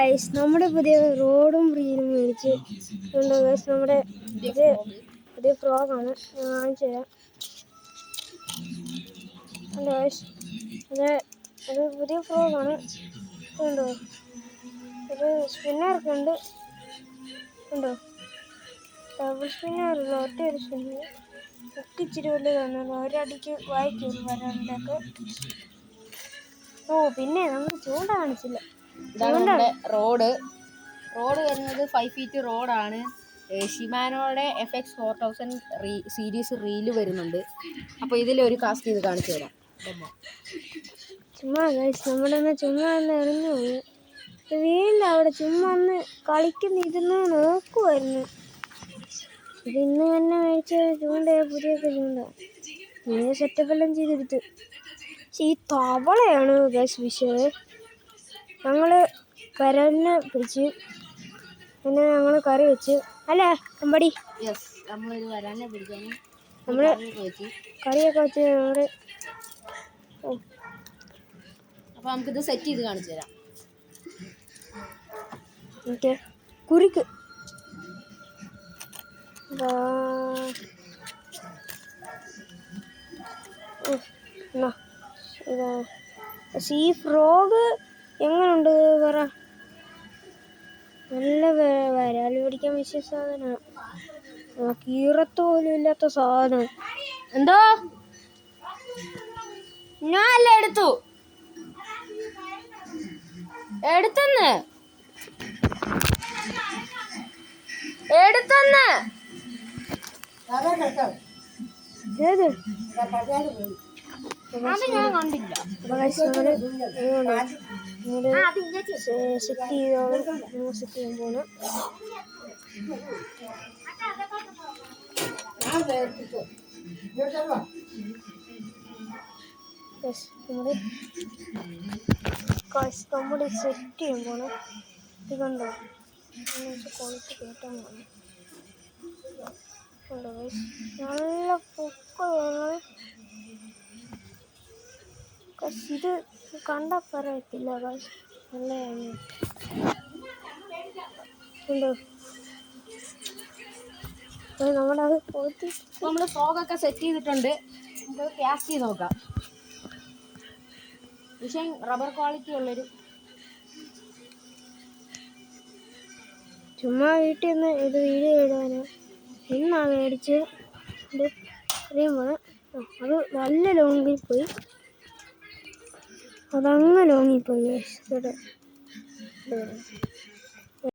Guys നമ്മുടെ പുതിയ റോഡും റീലും മേടിച്ച് ഗൈസ് നമ്മുടെ പുതിയ ഫ്രോഗാണ് ഞാൻ കാണിച്ചു തരാം. ഗൈസ് അത് പുതിയ ഫ്രോഗാണ്. ഉണ്ടോ ഒരു സ്പിന്നറൊക്കെ ഉണ്ട്. ഉണ്ടോ ഡബിൾ സ്പിന്നറില്ല, ഒറ്റ ഒരു സ്പിന്നർ. ഇച്ചിരി വലുതാണ്, ഒരടിക്ക് വായിക്കും വരാണ്ടൊക്കെ. ഓ പിന്നെ നമ്മൾ ചൂണ്ട കാണിച്ചില്ല. റോഡ് വരുന്നത് 5 ഫീറ്റ് റോഡാണ്. ഷിമാനോയുടെ FX 4000 സീരീസ് റീല് വരുന്നുണ്ട്. അപ്പോൾ ഇതിലൊരു കാസ്റ്റ് ചെയ്ത് കാണിച്ചു തരാം. ചുമ്മാ നമ്മളൊന്ന് ചുമ്മാ ഒന്ന് ഇറങ്ങി പോയി വീട്ടിൽ അവിടെ ചുമ്മാ ഒന്ന് കളിക്കുന്നിരുന്ന് നോക്കുമായിരുന്നു. ഇന്ന് തന്നെ മേടിച്ച ചൂണ്ടയാ, പുതിയ ചൂണ്ട. പുതിയ സെറ്റപ്പെല്ലാം ചെയ്തെടുത്ത്. പക്ഷെ ഈ തവളയാണ് ഗൈസ് വിഷയം. ഞങ്ങൾ കരലിനെ പിടിച്ച് പിന്നെ ഞങ്ങൾ കറി വെച്ച് അല്ലേ അമ്പടി. നമ്മൾ കറിയൊക്കെ വെച്ച് ഞങ്ങൾ. അപ്പോൾ നമുക്കിത് സെറ്റ് ചെയ്ത് കാണിച്ചു തരാം. ഓക്കെ കുരുക്ക് ഈ ഫ്രോഗ് എങ്ങനുണ്ട് പറ. നല്ല വരാല് പിടിക്കാൻ വിശേഷ സാധനമാണ്. കീറത്ത് പോലും ഇല്ലാത്ത സാധനം. എന്തോ ഞാനല്ല എടുത്തെന്ന് ഞാൻ കണ്ടില്ല. സെറ്റ് ചെയ്യാൻ പോണ്. നമ്മുടെ സെറ്റ് ചെയ്യാൻ പോണ്. ഇത് കണ്ടോ കൊളുത്ത് കേട്ടാൻ പോണു. നല്ല പൊക്കമാണ്. ഇത് കണ്ടാൽ പറയത്തില്ല. നല്ല ഉണ്ടോ നമ്മളത് പോയിട്ട് നമ്മൾ ഫ്രോഗൊക്കെ സെറ്റ് ചെയ്തിട്ടുണ്ട്. നമുക്ക് കാസ്റ്റ് ചെയ്ത് നോക്കാം. വിഷയം റബ്ബർ ക്വാളിറ്റി ഉള്ളൊരു ചുമ്മാ വീട്ടിൽ നിന്ന് ഇത് വീഡിയോ ഇടാനോ എന്നാണ് മേടിച്ച്. ഇത് അറിയുമ്പോൾ അത് നല്ല ലോങ്ങിൽ പോയി. അതങ്ങ് ലോങ്ങിപ്പോയി.